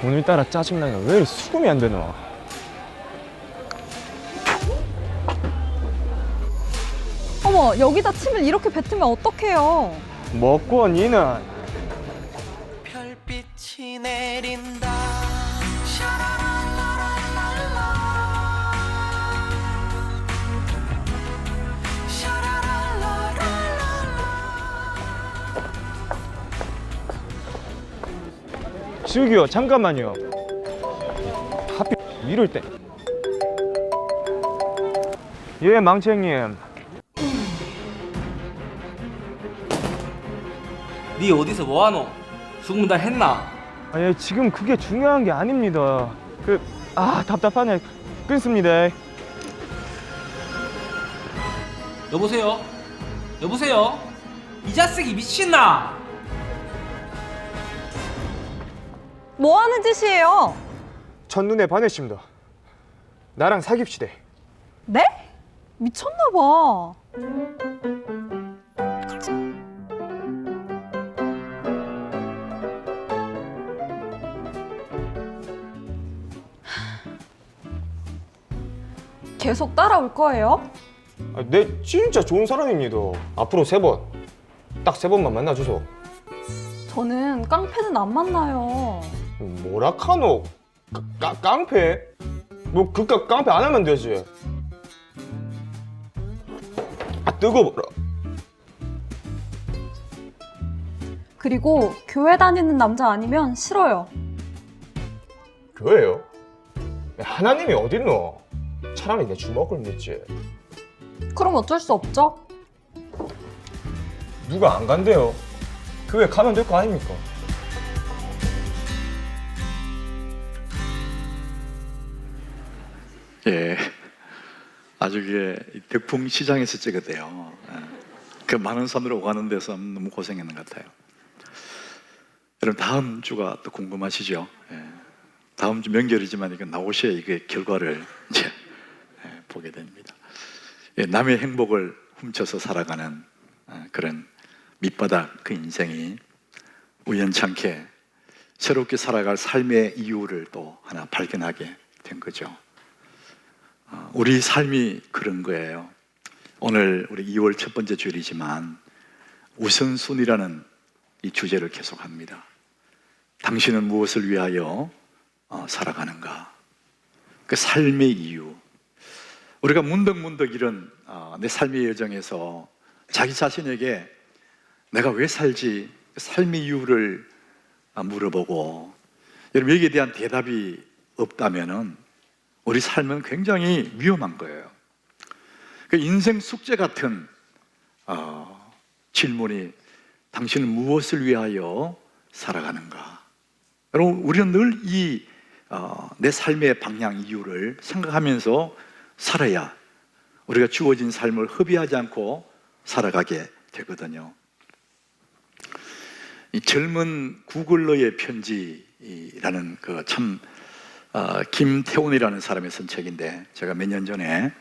오늘따라 짜증나게 왜 이렇게 수긍이 안 되노? 어머, 여기다 침을 이렇게 뱉으면 어떡해요? 먹고 니는 별빛이 내린다. 저기요 잠깐만요. 하필 이럴 때. 예 망치형님. 니 어디서 뭐하노? 수금 다 했나? 아니 지금 그게 중요한 게 아닙니다. 답답하네. 끊습니다. 여보세요? 여보세요? 이 자식이 미친나? 뭐 하는 짓이에요? 첫눈에 반했습니다. 나랑 사귀시대. 네? 미쳤나 봐. 계속 따라올 거예요? 내 진짜 좋은 사람입니다. 앞으로 3번. 딱 3번만 만나주소. 저는 깡패는 안 만나요. 뭐라카노? 깡패? 뭐 그깟 깡패 안 하면 되지. 뜨거워라. 그리고 교회 다니는 남자 아니면 싫어요. 교회요? 하나님이 어딨노? 차라리 내 주먹을 믿지. 그럼 어쩔 수 없죠? 누가 안 간대요? 교회 가면 될 거 아닙니까? 예, 아주 덕풍 시장에서 찍었대요. 그 많은 산으로 오가는 데서 너무 고생했는 것 같아요. 여러분 다음 주가 또 궁금하시죠? 예, 다음 주 명절이지만 이거 나오셔야 이게 결과를 이제 보게 됩니다. 예, 남의 행복을 훔쳐서 살아가는 그런 밑바닥 그 인생이 우연찮게 새롭게 살아갈 삶의 이유를 또 하나 발견하게 된 거죠. 우리 삶이 그런 거예요. 오늘 우리 2월 첫 번째 주일이지만 우선순위라는 이 주제를 계속합니다. 당신은 무엇을 위하여 살아가는가? 그 삶의 이유. 우리가 문득문득 이런 내 삶의 여정에서 자기 자신에게 내가 왜 살지? 그 삶의 이유를 물어보고 여러분 여기에 대한 대답이 없다면은 우리 삶은 굉장히 위험한 거예요. 그 인생 숙제 같은 질문이 당신은 무엇을 위하여 살아가는가? 여러분 우리는 늘 이 내 삶의 방향 이유를 생각하면서 살아야 우리가 주어진 삶을 허비하지 않고 살아가게 되거든요. 이 젊은 구글러의 편지라는 그 참 김태훈이라는 사람의 쓴 책인데 제가 몇 년 전에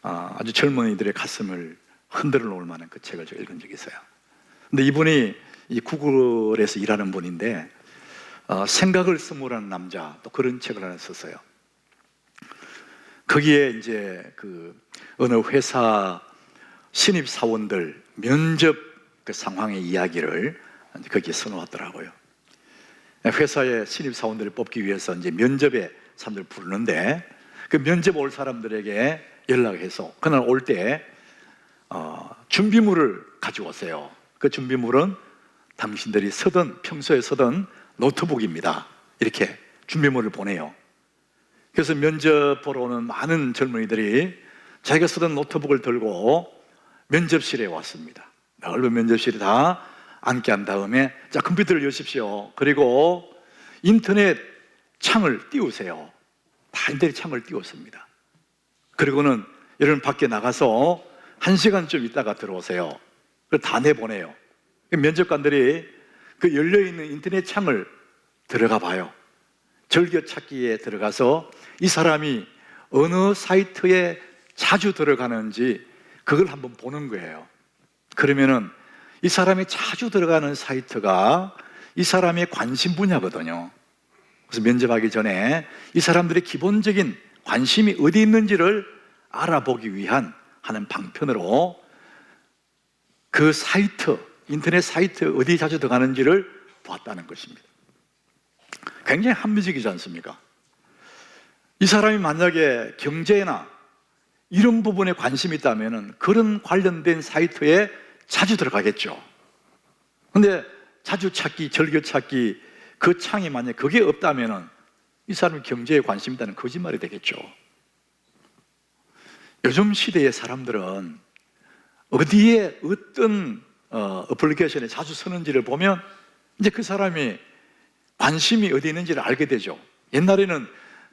아주 젊은이들의 가슴을 흔들어 놓을 만한 그 책을 제가 읽은 적이 있어요. 근데 이분이 이 구글에서 일하는 분인데 생각을 스무라는 남자 또 그런 책을 하나 썼어요. 거기에 이제 그 어느 회사 신입 사원들 면접 그 상황의 이야기를 거기에 써놓았더라고요. 회사의 신입 사원들을 뽑기 위해서 이제 면접에 사람들을 부르는데 그 면접 올 사람들에게 연락해서 그날 올 때 준비물을 가져오세요. 그 준비물은 당신들이 평소에 쓰던 노트북입니다. 이렇게 준비물을 보내요. 그래서 면접 보러 오는 많은 젊은이들이 자기가 쓰던 노트북을 들고 면접실에 왔습니다. 넓은 면접실에 다 앉게 한 다음에 자 컴퓨터를 여십시오. 그리고 인터넷 창을 띄우세요. 다 인터넷 창을 띄웠습니다. 그리고는 여러분 밖에 나가서 1시간쯤 있다가 들어오세요. 그걸 다 내보내요. 면접관들이 그 열려있는 인터넷 창을 들어가 봐요. 즐겨찾기에 들어가서 이 사람이 어느 사이트에 자주 들어가는지 그걸 한번 보는 거예요. 그러면은 이 사람이 자주 들어가는 사이트가 이 사람의 관심 분야거든요. 그래서 면접하기 전에 이 사람들의 기본적인 관심이 어디 있는지를 알아보기 위한 하는 방편으로 그 사이트, 인터넷 사이트 어디 자주 들어가는지를 봤다는 것입니다. 굉장히 합리적이지 않습니까? 이 사람이 만약에 경제나 이런 부분에 관심이 있다면 그런 관련된 사이트에 자주 들어가겠죠. 근데 자주 찾기, 즐겨 찾기 그 창이 만약 그게 없다면 이 사람이 경제에 관심이 있다는 거짓말이 되겠죠. 요즘 시대의 사람들은 어디에 어떤 어플리케이션에 자주 쓰는지를 보면 이제 그 사람이 관심이 어디 있는지를 알게 되죠. 옛날에는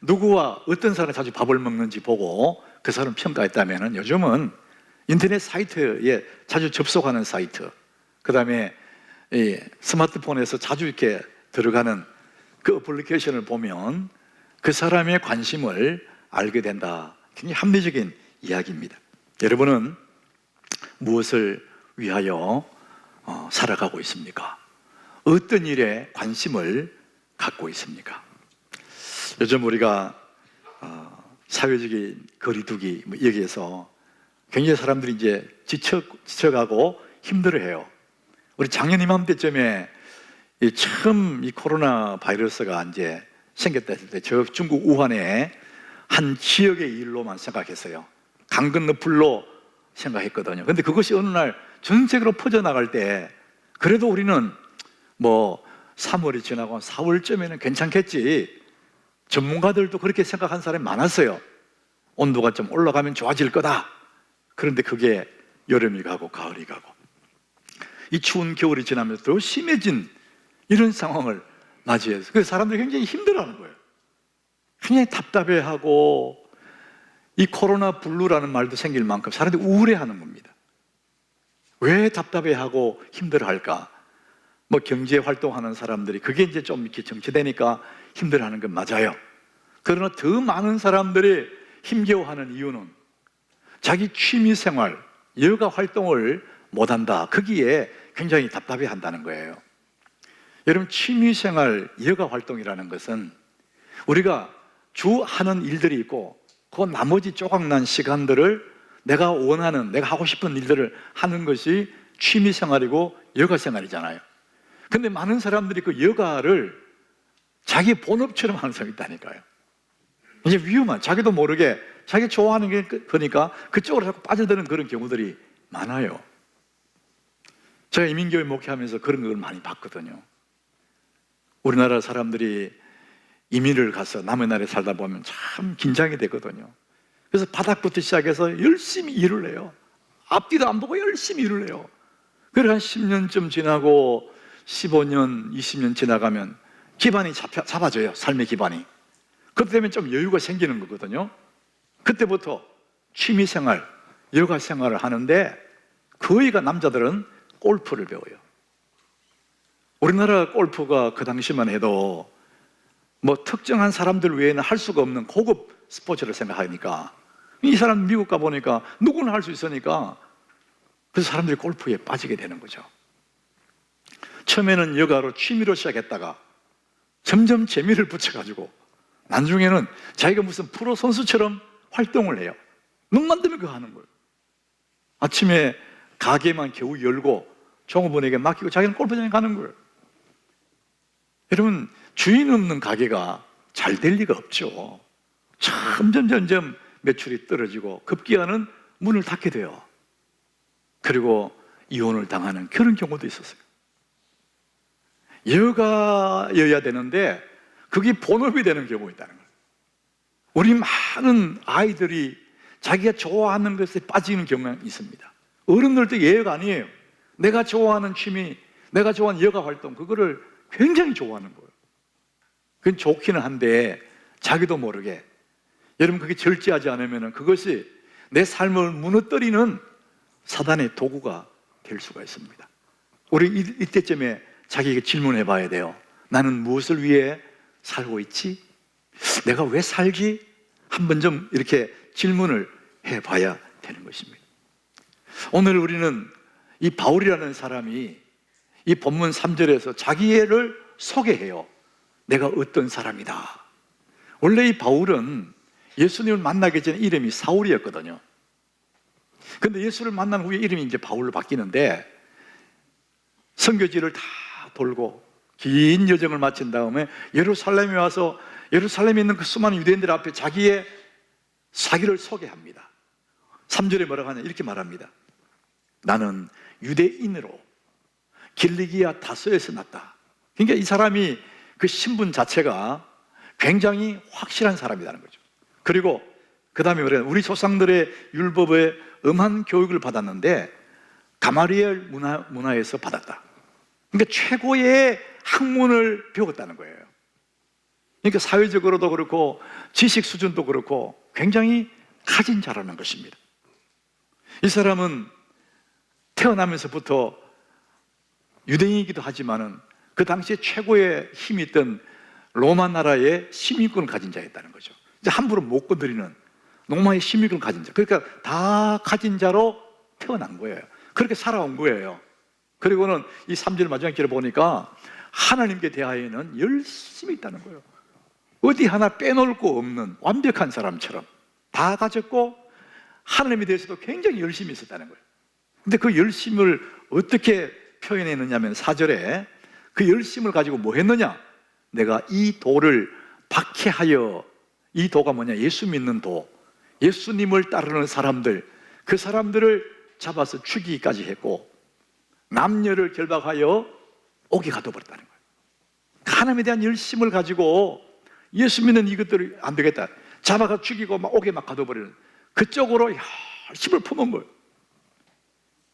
누구와 어떤 사람이 자주 밥을 먹는지 보고 그 사람 평가했다면 요즘은 인터넷 사이트에 자주 접속하는 사이트, 그 다음에 스마트폰에서 자주 이렇게 들어가는 그 어플리케이션을 보면 그 사람의 관심을 알게 된다. 굉장히 합리적인 이야기입니다. 여러분은 무엇을 위하여 살아가고 있습니까? 어떤 일에 관심을 갖고 있습니까? 요즘 우리가 사회적인 거리두기 여기에서 굉장히 사람들이 이제 지쳐가고 힘들어해요. 우리 작년 이맘때쯤에 처음 이 코로나 바이러스가 이제 생겼다 했을 때 저 중국 우한의 한 지역의 일로만 생각했어요. 강 건너 불로 생각했거든요. 근데 그것이 어느 날 전 세계로 퍼져나갈 때 그래도 우리는 뭐 3월이 지나고 4월쯤에는 괜찮겠지. 전문가들도 그렇게 생각한 사람이 많았어요. 온도가 좀 올라가면 좋아질 거다. 그런데 그게 여름이 가고 가을이 가고 이 추운 겨울이 지나면서 더 심해진 이런 상황을 맞이해서 그래서 사람들이 굉장히 힘들어하는 거예요. 굉장히 답답해하고 이 코로나 블루라는 말도 생길 만큼 사람들이 우울해하는 겁니다. 왜 답답해하고 힘들어할까? 뭐 경제 활동하는 사람들이 그게 이제 좀 이렇게 정치되니까 힘들어하는 건 맞아요. 그러나 더 많은 사람들이 힘겨워하는 이유는 자기 취미생활, 여가 활동을 못한다. 거기에 굉장히 답답해한다는 거예요. 여러분, 취미생활, 여가 활동이라는 것은 우리가 주 하는 일들이 있고 그 나머지 조각난 시간들을 내가 원하는, 내가 하고 싶은 일들을 하는 것이 취미생활이고 여가생활이잖아요. 근데 많은 사람들이 그 여가를 자기 본업처럼 하는 사람이 있다니까요. 이제 위험한, 자기도 모르게 자기 좋아하는 게 그러니까 그쪽으로 자꾸 빠져드는 그런 경우들이 많아요. 제가 이민교회 목회하면서 그런 걸 많이 봤거든요. 우리나라 사람들이 이민을 가서 남의 나라에 살다 보면 참 긴장이 되거든요. 그래서 바닥부터 시작해서 열심히 일을 해요. 앞뒤도 안 보고 열심히 일을 해요. 그래 한 10년쯤 지나고 15년, 20년 지나가면 기반이 잡아져요. 삶의 기반이. 그것 때문에 좀 여유가 생기는 거거든요. 그때부터 취미생활, 여가생활을 하는데 거의가 남자들은 골프를 배워요. 우리나라 골프가 그 당시만 해도 뭐 특정한 사람들 외에는 할 수가 없는 고급 스포츠를 생각하니까 이 사람 미국 가보니까 누구나 할 수 있으니까 그래서 사람들이 골프에 빠지게 되는 거죠. 처음에는 여가로 취미로 시작했다가 점점 재미를 붙여가지고 나중에는 자기가 무슨 프로 선수처럼 활동을 해요. 눈만 뜨면 그거 하는 거예요. 아침에 가게만 겨우 열고 종업원에게 맡기고 자기는 골프장에 가는 거예요. 여러분, 주인 없는 가게가 잘 될 리가 없죠. 점점 매출이 떨어지고 급기야는 문을 닫게 돼요. 그리고 이혼을 당하는 그런 경우도 있었어요. 여가여야 되는데 그게 본업이 되는 경우가 있다는 거예요. 우리 많은 아이들이 자기가 좋아하는 것에 빠지는 경우가 있습니다. 어른들도 예외가 아니에요. 내가 좋아하는 취미, 내가 좋아하는 여가 활동, 그거를 굉장히 좋아하는 거예요. 그건 좋기는 한데 자기도 모르게 여러분 그게 절제하지 않으면 그것이 내 삶을 무너뜨리는 사단의 도구가 될 수가 있습니다. 우리 이때쯤에 자기에게 질문해 봐야 돼요. 나는 무엇을 위해 살고 있지? 내가 왜 살지? 한번 좀 이렇게 질문을 해 봐야 되는 것입니다. 오늘 우리는 이 바울이라는 사람이 이 본문 3절에서 자기를 소개해요. 내가 어떤 사람이다. 원래 이 바울은 예수님을 만나기 전에 이름이 사울이었거든요. 근데 예수를 만난 후에 이름이 이제 바울로 바뀌는데, 선교지를 다 돌고 긴 여정을 마친 다음에 예루살렘에 와서 예루살렘에 있는 그 수많은 유대인들 앞에 자기의 사기를 소개합니다. 3절에 뭐라고 하냐, 이렇게 말합니다. 나는 유대인으로 길리기아 다소에서 났다. 그러니까 이 사람이 그 신분 자체가 굉장히 확실한 사람이라는 거죠. 그리고 그 다음에 뭐래요? 우리 조상들의 율법에 엄한 교육을 받았는데 가마리엘 문화에서 받았다. 그러니까 최고의 학문을 배웠다는 거예요. 그러니까 사회적으로도 그렇고 지식 수준도 그렇고 굉장히 가진 자라는 것입니다. 이 사람은 태어나면서부터 유대인이기도 하지만은 그 당시에 최고의 힘이 있던 로마 나라의 시민권을 가진 자였다는 거죠. 이제 함부로 못 건드리는 로마의 시민권을 가진 자. 그러니까 다 가진 자로 태어난 거예요. 그렇게 살아온 거예요. 그리고는 이 3절 마지막 길을 보니까 하나님께 대하여는 열심히 있다는 거예요. 어디 하나 빼놓을 거 없는 완벽한 사람처럼 다 가졌고 하나님에 대해서도 굉장히 열심히 있었다는 거예요. 근데 그 열심을 어떻게 표현했느냐면 4절에 그 열심을 가지고 뭐 했느냐? 내가 이 도를 박해하여, 이 도가 뭐냐? 예수 믿는 도, 예수님을 따르는 사람들, 그 사람들을 잡아서 죽이기까지 했고 남녀를 결박하여 옥에 가둬버렸다는 거예요. 하나님에 대한 열심을 가지고 예수 믿는 이것들이 안 되겠다, 잡아가 죽이고 막 옥에 막 가둬버리는 그쪽으로 열심을 품은 거예요.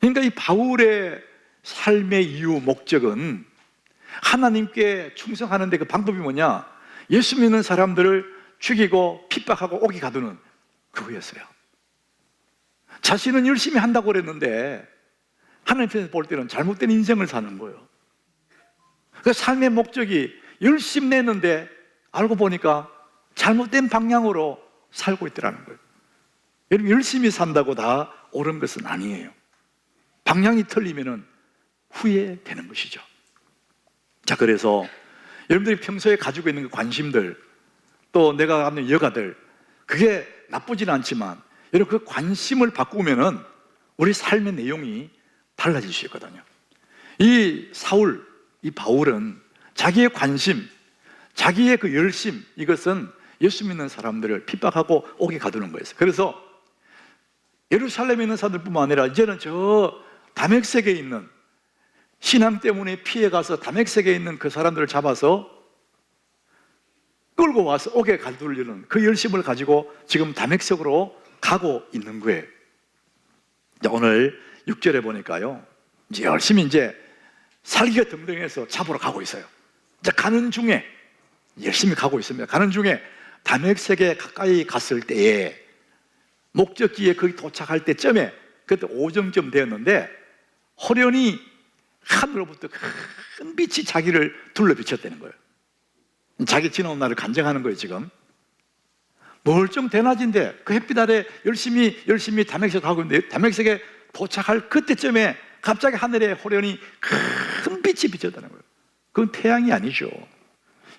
그러니까 이 바울의 삶의 이유, 목적은 하나님께 충성하는데 그 방법이 뭐냐? 예수 믿는 사람들을 죽이고 핍박하고 옥에 가두는 그거였어요. 자신은 열심히 한다고 그랬는데 하나님께서 볼 때는 잘못된 인생을 사는 거예요. 그 삶의 목적이 열심히 냈는데 알고 보니까 잘못된 방향으로 살고 있더라는 거예요. 여러분, 열심히 산다고 다 옳은 것은 아니에요. 방향이 틀리면은 후회되는 것이죠. 자, 그래서 여러분들이 평소에 가지고 있는 그 관심들, 또 내가 갖는 여가들, 그게 나쁘지는 않지만 여러분 그 관심을 바꾸면은 우리 삶의 내용이 달라질 수 있거든요. 이 사울, 이 바울은 자기의 관심, 자기의 그 열심, 이것은 예수 믿는 사람들을 핍박하고 옥에 가두는 거였어요. 그래서 예루살렘에 있는 사람들뿐만 아니라 이제는 저 다메섹에 있는, 신앙 때문에 피해가서 다메섹에 있는 그 사람들을 잡아서 끌고 와서 옥에 가두려는 그 열심을 가지고 지금 다메섹으로 가고 있는 거예요. 오늘 6절에 보니까요, 이제 열심히 이제 살기가 등등해서 잡으러 가고 있어요. 이제 가는 중에 열심히 가고 있습니다. 가는 중에 다메섹에 가까이 갔을 때에, 목적지에 거기 도착할 때쯤에, 그때 오정쯤 되었는데 호련히 하늘로부터 큰 빛이 자기를 둘러 비쳤다는 거예요. 자기 지나온 날을 간증하는 거예요. 지금 멀쩡 대낮인데 그 햇빛 아래 열심히 다메섹 가고 있는데, 다메섹에 도착할 그때쯤에 갑자기 하늘에 호련히 큰 빛이 비쳤다는 거예요. 그건 태양이 아니죠.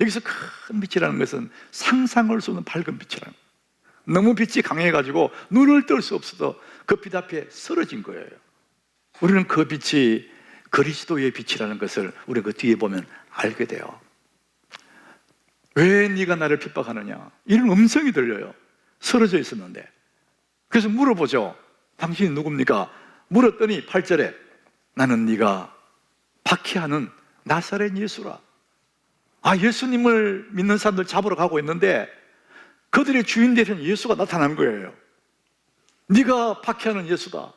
여기서 큰 빛이라는 것은 상상할 수 없는 밝은 빛이라는 거예요. 너무 빛이 강해가지고 눈을 뜰 수 없어서 그 빛 앞에 쓰러진 거예요. 우리는 그 빛이 그리스도의 빛이라는 것을 우리가 그 뒤에 보면 알게 돼요. 왜 네가 나를 핍박하느냐, 이런 음성이 들려요. 쓰러져 있었는데. 그래서 물어보죠. 당신이 누굽니까? 물었더니 8절에 나는 네가 박해하는 나사렛 예수라. 아, 예수님을 믿는 사람들 잡으러 가고 있는데 그들의 주인 되신 예수가 나타난 거예요. 네가 박해하는 예수다.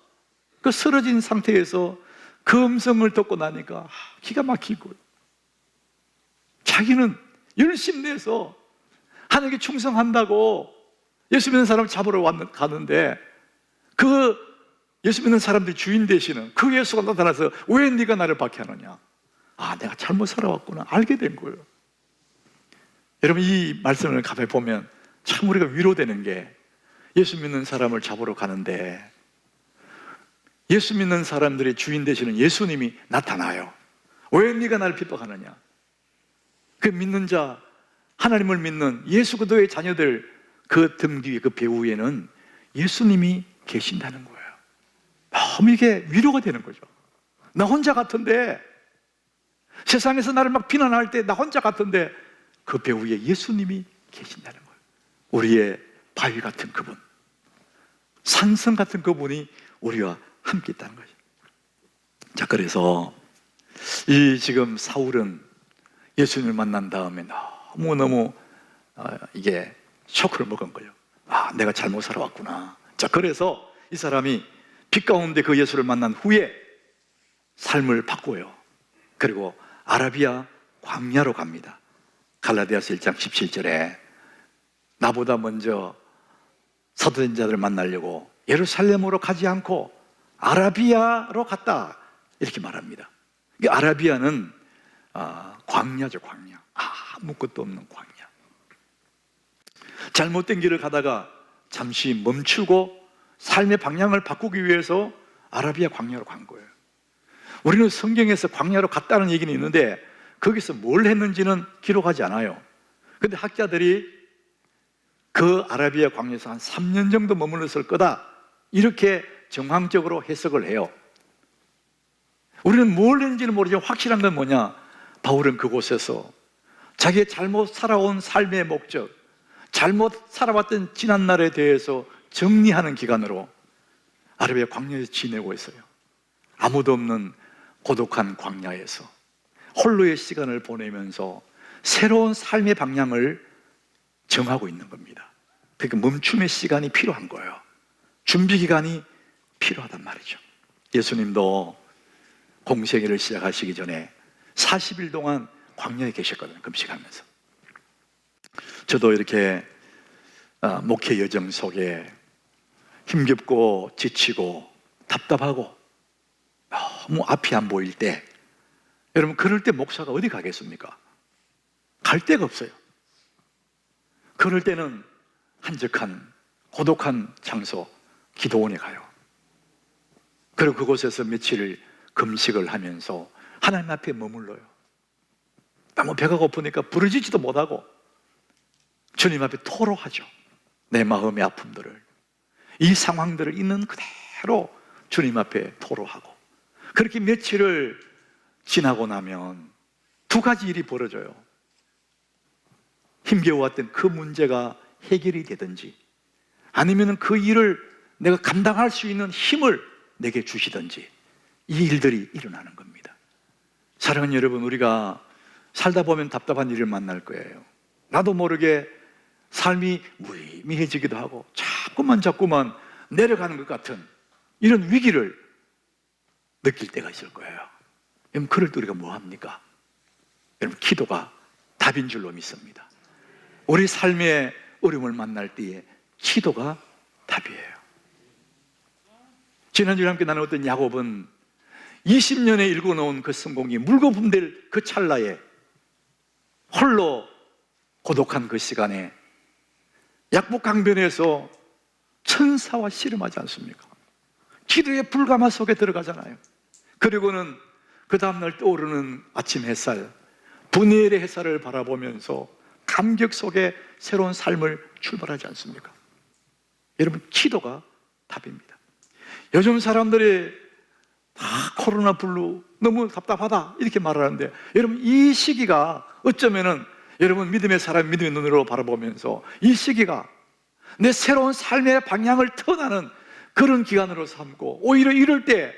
그 쓰러진 상태에서 그 음성을 듣고 나니까 기가 막히고, 자기는 열심히 내서 하나님께 충성한다고 예수 믿는 사람을 잡으러 가는데 그 예수 믿는 사람들이 주인 되시는 그 예수가 나타나서 왜 네가 나를 박해하느냐, 아, 내가 잘못 살아왔구나 알게 된 거예요. 여러분, 이 말씀을 가만히 보면 참 우리가 위로되는 게, 예수 믿는 사람을 잡으러 가는데 예수 믿는 사람들의 주인 되시는 예수님이 나타나요. 왜 네가 나를 핍박하느냐, 그 믿는 자 하나님을 믿는 예수 그리스도의 자녀들 그 등 뒤에 그 배 위에는 예수님이 계신다는 거예요. 너무 이게 위로가 되는 거죠. 나 혼자 같은데, 세상에서 나를 막 비난할 때 나 혼자 같은데 그 배 위에 예수님이 계신다는 거예요. 우리의 바위 같은 그분, 산성 같은 그분이 우리와 함께 있다는 거죠. 자, 그래서 이 지금 사울은 예수님을 만난 다음에 너무너무 이게 쇼크를 먹은 거예요. 아, 내가 잘못 살아왔구나. 자, 그래서 이 사람이 빛 가운데 그 예수를 만난 후에 삶을 바꿔요. 그리고 아라비아 광야로 갑니다. 갈라디아서 1장 17절에 나보다 먼저 사도된 자들을 만나려고 예루살렘으로 가지 않고 아라비아로 갔다, 이렇게 말합니다. 이 아라비아는 광야죠, 광야. 아무것도 없는 광야. 잘못된 길을 가다가 잠시 멈추고 삶의 방향을 바꾸기 위해서 아라비아 광야로 간 거예요. 우리는 성경에서 광야로 갔다는 얘기는 있는데 거기서 뭘 했는지는 기록하지 않아요. 근데 학자들이 그 아라비아 광야에서 한 3년 정도 머물렀을 거다, 이렇게 정황적으로 해석을 해요. 우리는 뭘 했는지는 모르지만 확실한 건 뭐냐, 바울은 그곳에서 자기의 잘못 살아온 삶의 목적, 잘못 살아왔던 지난날에 대해서 정리하는 기간으로 아라비아 광야에서 지내고 있어요. 아무도 없는 고독한 광야에서 홀로의 시간을 보내면서 새로운 삶의 방향을 정하고 있는 겁니다. 그러니까 멈춤의 시간이 필요한 거예요. 준비 기간이 필요하단 말이죠. 예수님도 공생애를 시작하시기 전에 40일 동안 광야에 계셨거든요. 금식하면서. 저도 이렇게 목회 여정 속에 힘겹고 지치고 답답하고 너무 앞이 안 보일 때, 여러분 그럴 때 목사가 어디 가겠습니까? 갈 데가 없어요. 그럴 때는 한적한 고독한 장소 기도원에 가요. 그리고 그곳에서 며칠을 금식을 하면서 하나님 앞에 머물러요. 너무 배가 고프니까 부르짖지도 못하고 주님 앞에 토로하죠. 내 마음의 아픔들을, 이 상황들을 있는 그대로 주님 앞에 토로하고, 그렇게 며칠을 지나고 나면 두 가지 일이 벌어져요. 힘겨워왔던 그 문제가 해결이 되든지, 아니면 그 일을 내가 감당할 수 있는 힘을 내게 주시든지, 이 일들이 일어나는 겁니다. 사랑하는 여러분, 우리가 살다 보면 답답한 일을 만날 거예요. 나도 모르게 삶이 무의미해지기도 하고 자꾸만 내려가는 것 같은 이런 위기를 느낄 때가 있을 거예요. 여러분, 그럴 때 우리가 뭐 합니까? 여러분, 기도가 답인 줄로 믿습니다. 우리 삶의 어려움을 만날 때에 기도가 답이에요. 지난주에 함께 나눴던 야곱은 20년에 읽어놓은 그 성공이 물거품될 그 찰나에, 홀로 고독한 그 시간에 약복강변에서 천사와 씨름하지 않습니까? 기도의 불가마 속에 들어가잖아요. 그리고는 그 다음날 떠오르는 아침 햇살, 분해의 햇살을 바라보면서 감격 속에 새로운 삶을 출발하지 않습니까? 여러분, 기도가 답입니다. 요즘 사람들이 다 코로나 블루, 너무 답답하다 이렇게 말하는데, 여러분 이 시기가 어쩌면은 여러분 믿음의 사람, 믿음의 눈으로 바라보면서 이 시기가 내 새로운 삶의 방향을 터나는 그런 기간으로 삼고, 오히려 이럴 때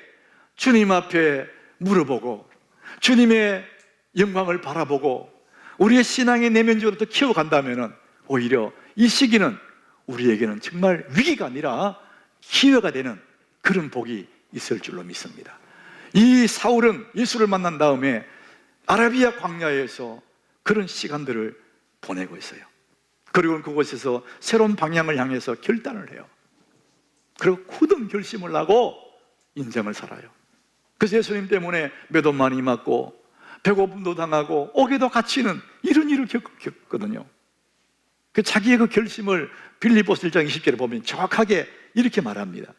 주님 앞에 물어보고 주님의 영광을 바라보고 우리의 신앙의 내면적으로 더 키워간다면 오히려 이 시기는 우리에게는 정말 위기가 아니라 기회가 되는 그런 복이 있을 줄로 믿습니다. 이 사울은 예수를 만난 다음에 아라비아 광야에서 그런 시간들을 보내고 있어요. 그리고 그곳에서 새로운 방향을 향해서 결단을 해요. 그리고 굳은 결심을 하고 인생을 살아요. 그래서 예수님 때문에 매도 많이 맞고 배고픔도 당하고 옥에도 갇히는 이런 일을 겪거든요. 그 자기의 그 결심을 빌립보서 1장 20절에 보면 정확하게 이렇게 말합니다.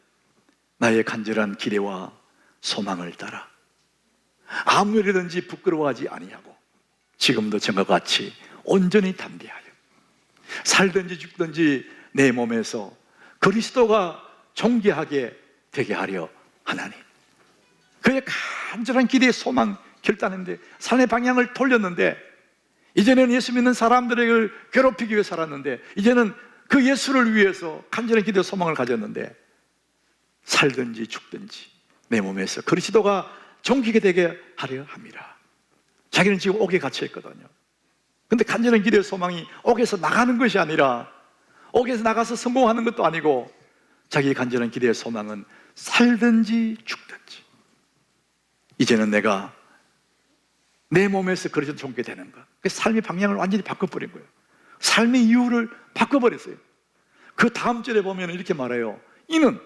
나의 간절한 기대와 소망을 따라 아무 일이든지 부끄러워하지 아니하고 지금도 전과 같이 온전히 담대하여 살든지 죽든지 내 몸에서 그리스도가 존귀하게 되게 하려 하나님. 그의 간절한 기대, 소망, 결단인데 삶의 방향을 돌렸는데, 이제는 예수 믿는 사람들을 괴롭히기 위해 살았는데, 이제는 그 예수를 위해서 간절한 기대, 소망을 가졌는데, 살든지 죽든지 내 몸에서 그리스도가 존귀하게 되게 하려 합니다. 자기는 지금 옥에 갇혀 있거든요. 근데 간절한 기대, 소망이 옥에서 나가는 것이 아니라, 옥에서 나가서 성공하는 것도 아니고, 자기의 간절한 기대, 소망은 살든지 죽든지 이제는 내가 내 몸에서 그리스도 존귀하게 되는 것. 그 삶의 방향을 완전히 바꿔버린 거예요. 삶의 이유를 바꿔버렸어요. 그 다음 절에 보면 이렇게 말해요. 이는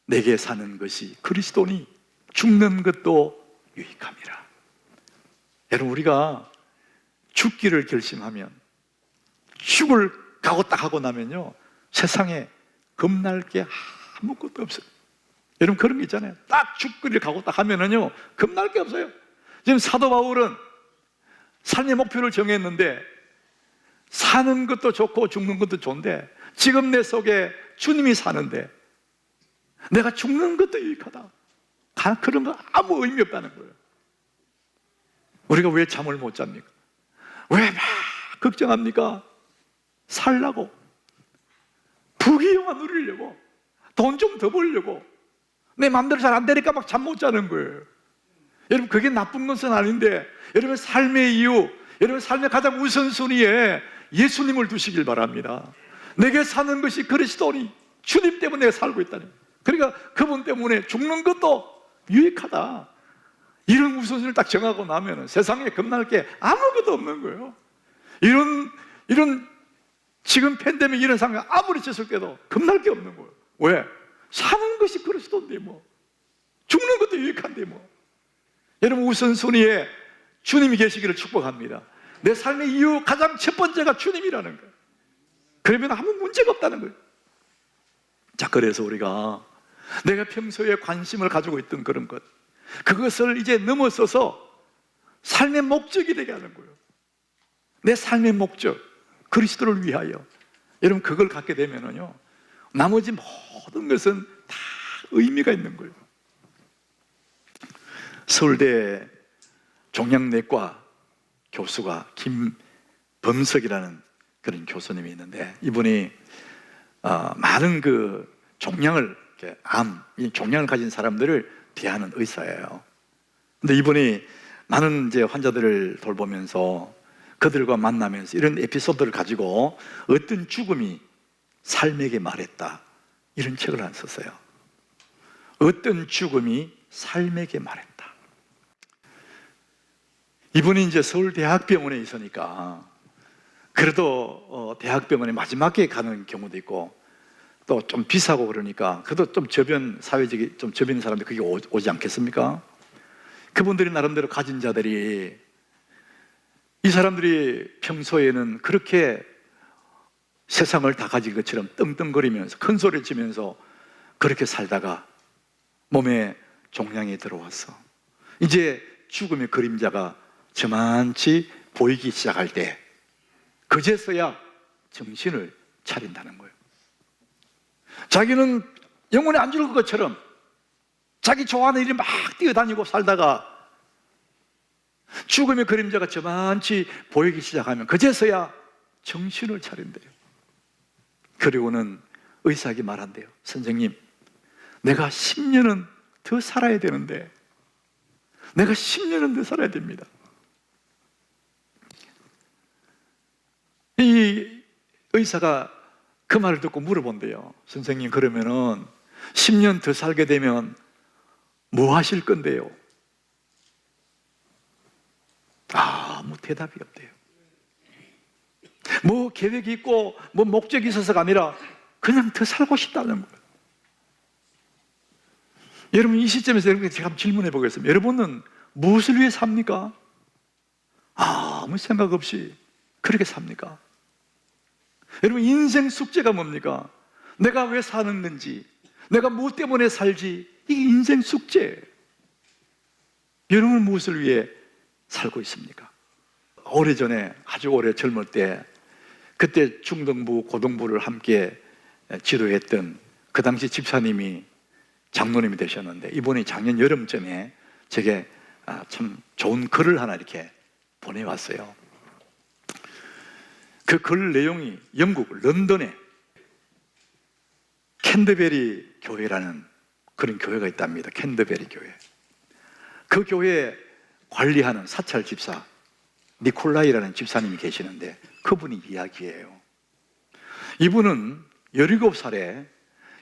내게 사는 것이 그리스도니 죽는 것도 유익함이라. 여러분, 우리가 죽기를 결심하면, 죽을 가고 딱 하고 나면요, 세상에 겁날 게 아무것도 없어요. 여러분, 그런 게 있잖아요. 딱 죽기를 가고 딱 하면은요, 겁날 게 없어요. 지금 사도 바울은 삶의 목표를 정했는데, 사는 것도 좋고 죽는 것도 좋은데, 지금 내 속에 주님이 사는데 내가 죽는 것도 유익하다. 그런 거 아무 의미 없다는 거예요. 우리가 왜 잠을 못 잡니까? 왜 막 걱정합니까? 살라고, 부귀영화 누리려고, 돈 좀 더 벌려고, 내 마음대로 잘 안 되니까 막 잠 못 자는 거예요. 여러분, 그게 나쁜 것은 아닌데, 여러분 삶의 이유, 여러분 삶의 가장 우선순위에 예수님을 두시길 바랍니다. 내게 사는 것이 그리스도니 주님 때문에 내가 살고 있다니, 그러니까 그분 때문에 죽는 것도 유익하다. 이런 우선순위를 딱 정하고 나면 세상에 겁날 게 아무것도 없는 거예요. 이런 지금 팬데믹 이런 상황 아무리 쳤을 때도 겁날 게 없는 거예요. 왜? 사는 것이 그리스도인데 뭐, 죽는 것도 유익한데 뭐. 여러분, 우선순위에 주님이 계시기를 축복합니다. 내 삶의 이유 가장 첫 번째가 주님이라는 거예요. 그러면 아무 문제가 없다는 거예요. 자, 그래서 우리가 내가 평소에 관심을 가지고 있던 그런 것, 그것을 이제 넘어서서 삶의 목적이 되게 하는 거예요. 내 삶의 목적, 그리스도를 위하여. 여러분, 그걸 갖게 되면은요, 나머지 모든 것은 다 의미가 있는 거예요. 서울대 종양내과 교수가 김범석이라는 그런 교수님이 있는데, 이분이 많은 그 종양을, 이 종양을 가진 사람들을 대하는 의사예요. 근데 이분이 많은 이제 환자들을 돌보면서 그들과 만나면서 이런 에피소드를 가지고 어떤 죽음이 삶에게 말했다, 이런 책을 안 썼어요. 어떤 죽음이 삶에게 말했다. 이분이 이제 서울대학병원에 있으니까 그래도 대학병원에 마지막에 가는 경우도 있고, 또 좀 비싸고 그러니까 그래도 좀 사회적이 좀 저변 사람들 그게 오지 않겠습니까? 그분들이 나름대로 가진 자들이, 이 사람들이 평소에는 그렇게 세상을 다 가진 것처럼 떵떵거리면서 큰 소리를 치면서 그렇게 살다가 몸에 종양이 들어왔어. 이제 죽음의 그림자가 저만치 보이기 시작할 때, 그제서야 정신을 차린다는 거예요. 자기는 영혼의 안 죽을 것처럼 자기 좋아하는 일이 막 뛰어다니고 살다가 죽음의 그림자가 저만치 보이기 시작하면 그제서야 정신을 차린대요. 그리고는 의사에게 말한대요. 선생님, 내가 10년은 더 살아야 되는데, 내가 10년은 더 살아야 됩니다. 이 의사가 그 말을 듣고 물어본대요. 선생님, 그러면은 10년 더 살게 되면 뭐 하실 건데요? 아무 대답이 없대요. 뭐 계획이 있고 뭐 목적이 있어서가 아니라 그냥 더 살고 싶다는 거예요. 여러분, 이 시점에서 여러분께 제가 한번 질문해 보겠습니다. 여러분은 무엇을 위해 삽니까? 아무 생각 없이 그렇게 삽니까? 여러분, 인생 숙제가 뭡니까? 내가 왜 사는 건지, 내가 무엇 때문에 살지, 이게 인생 숙제예요. 여러분은 무엇을 위해 살고 있습니까? 오래전에 아주 오래 젊을 때 그때 중등부, 고등부를 함께 지도했던 그 당시 집사님이 장로님이 되셨는데 이분이 작년 여름쯤에 제게 참 좋은 글을 하나 이렇게 보내왔어요. 그 글 내용이 영국 런던에 캔터베리 교회라는 그런 교회가 있답니다. 캔터베리 교회. 그 교회 관리하는 사찰 집사 니콜라이라는 집사님이 계시는데 그분이 이야기해요. 이분은 17살에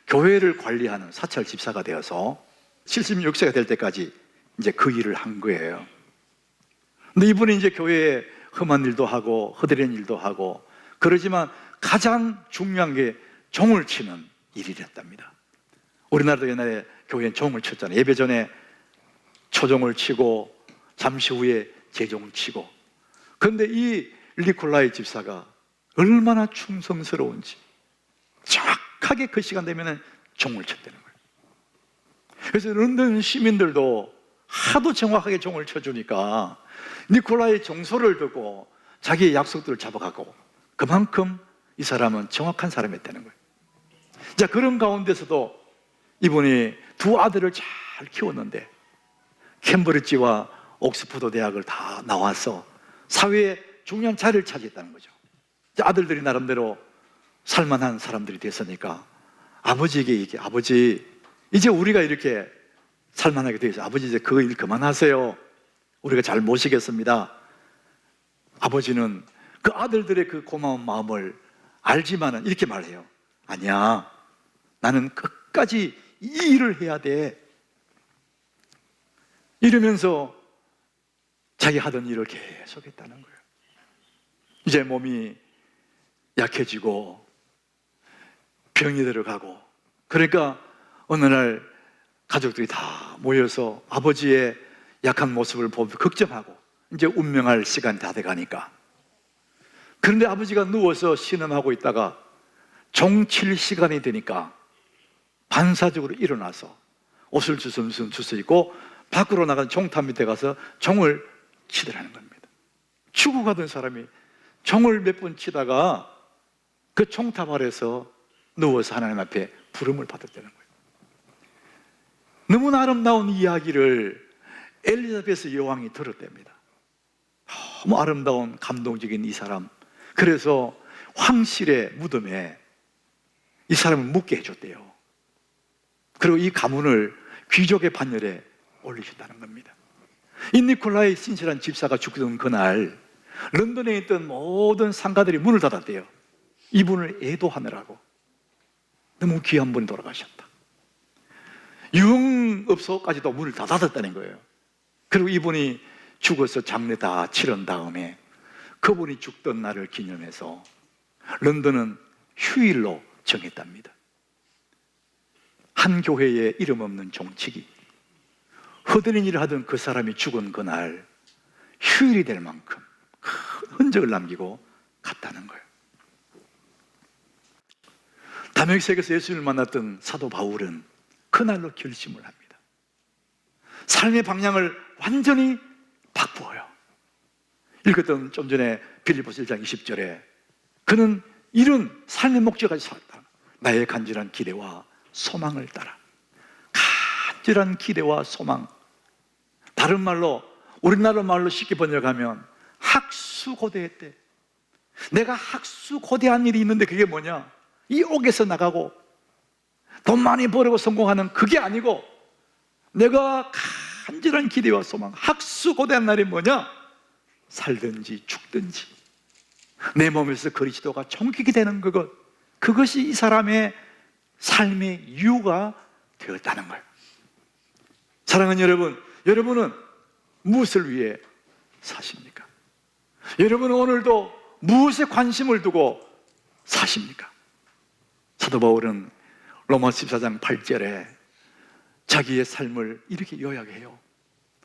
교회를 관리하는 사찰 집사가 되어서 76세가 될 때까지 이제 그 일을 한 거예요. 근데 이분이 이제 교회에 험한 일도 하고 허드렛 일도 하고 그러지만 가장 중요한 게 종을 치는 일이랬답니다. 우리나라도 옛날에 교회엔 종을 쳤잖아요. 예배 전에 초종을 치고 잠시 후에 재종을 치고. 그런데 이 니콜라이 집사가 얼마나 충성스러운지 정확하게 그 시간 되면 종을 쳤다는 거예요. 그래서 런던 시민들도 하도 정확하게 종을 쳐주니까 니콜라이 종소를 듣고 자기의 약속들을 잡아가고 그만큼 이 사람은 정확한 사람이었다는 거예요. 자, 그런 가운데서도 이분이 두 아들을 잘 키웠는데 캠브리지와 옥스퍼드 대학을 다 나와서 사회에 중요한 자리를 차지했다는 거죠. 아들들이 나름대로 살만한 사람들이 됐으니까 아버지에게 얘기해. 아버지, 이제 우리가 이렇게 살만하게 되어 있어요. 아버지 이제 그 일 그만하세요. 우리가 잘 모시겠습니다. 아버지는 그 아들들의 그 고마운 마음을 알지만은 이렇게 말해요. 아니야, 나는 끝까지 이 일을 해야 돼. 이러면서 자기 하던 일을 계속 했다는 거예요. 이제 몸이 약해지고 병이 들어가고 그러니까 어느 날 가족들이 다 모여서 아버지의 약한 모습을 보며 걱정하고 이제 운명할 시간이 다 돼가니까 그런데 아버지가 누워서 신음하고 있다가 종칠 시간이 되니까 반사적으로 일어나서 옷을 주섬주섬 주워입고 밖으로 나간 종탑 밑에 가서 종을 치더라는 겁니다. 죽어가던 사람이 종을 몇 번 치다가 그 종탑 아래서 누워서 하나님 앞에 부름을 받았다는 거예요. 너무나 아름다운 이야기를 엘리자베스 여왕이 들었답니다. 너무 아름다운 감동적인 이 사람. 그래서 황실의 무덤에 이 사람을 묻게 해줬대요. 그리고 이 가문을 귀족의 반열에 올리셨다는 겁니다. 이 니콜라이 신실한 집사가 죽던 그날 런던에 있던 모든 상가들이 문을 닫았대요. 이분을 애도하느라고. 너무 귀한 분이 돌아가셨다. 유흥업소까지도 문을 다 닫았다는 거예요. 그리고 이분이 죽어서 장례 다 치른 다음에 그분이 죽던 날을 기념해서 런던은 휴일로 정했답니다. 한 교회에 이름 없는 종치기, 허드렛 일을 하던 그 사람이 죽은 그날 휴일이 될 만큼 큰 흔적을 남기고 갔다는 거예요. 다메섹에서 예수님을 만났던 사도 바울은 그날로 결심을 합니다. 삶의 방향을 완전히 바꾸어요. 읽었던 좀 전에 빌립보서 1장 20절에 그는 이런 삶의 목적까지 살았다. 나의 간절한 기대와 소망을 따라. 간절한 기대와 소망. 다른 말로 우리나라 말로 쉽게 번역하면 학수고대했대. 내가 학수고대한 일이 있는데 그게 뭐냐? 이 옥에서 나가고 돈 많이 벌고 성공하는 그게 아니고 내가 간절한 기대와 소망, 학수고대한 날이 뭐냐? 살든지 죽든지 내 몸에서 그리스도가 존귀게 되는 그것이 이 사람의 삶의 이유가 되었다는 거예요. 사랑하는 여러분, 여러분은 무엇을 위해 사십니까? 여러분은 오늘도 무엇에 관심을 두고 사십니까? 사도 바울은 로마서 14장 8절에 자기의 삶을 이렇게 요약해요.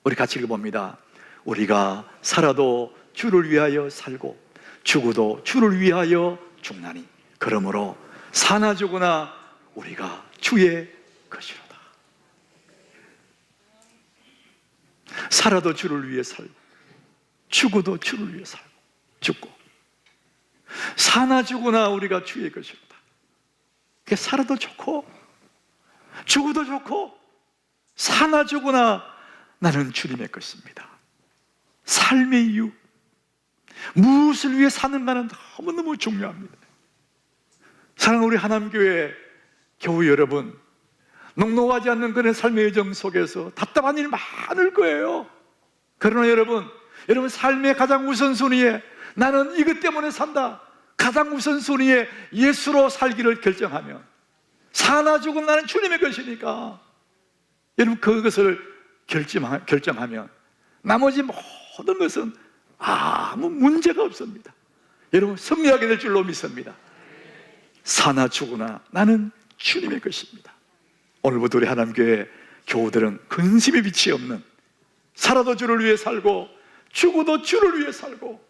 우리 같이 읽어봅니다. 우리가 살아도 주를 위하여 살고 죽어도 주를 위하여 죽나니 그러므로 사나 죽으나 우리가 주의 것이로다. 살아도 주를 위해 살고 죽어도 주를 위해 살고 죽고 사나 죽으나 우리가 주의 것이로다. 그 살아도 좋고 죽어도 좋고 사나 죽으나 나는 주님의 것입니다. 삶의 이유, 무엇을 위해 사는가는 너무너무 중요합니다. 사랑하는 우리 하나님교회 교우 여러분, 녹록하지 않는 그런 삶의 여정 속에서 답답한 일 많을 거예요. 그러나 여러분 삶의 가장 우선순위에 나는 이것 때문에 산다, 가장 우선순위에 예수로 살기를 결정하면, 사나 죽은 나는 주님의 것이니까 여러분 그것을 결정하면 나머지 모든 것은 아무 문제가 없습니다. 여러분 승리하게 될 줄로 믿습니다. 사나 죽으나 나는 주님의 것입니다. 오늘부터 우리 하나님교회 교우들은 근심의 빛이 없는, 살아도 주를 위해 살고 죽어도 주를 위해 살고,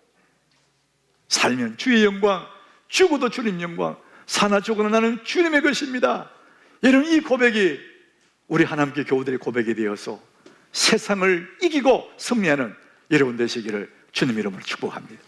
살면 주의 영광, 죽어도 주님 영광, 사나 죽으나 나는 주님의 것입니다. 여러분 이 고백이 우리 하나님교회 교우들의 고백이 되어서 세상을 이기고 승리하는 여러분 되시기를 주님 이름으로 축복합니다.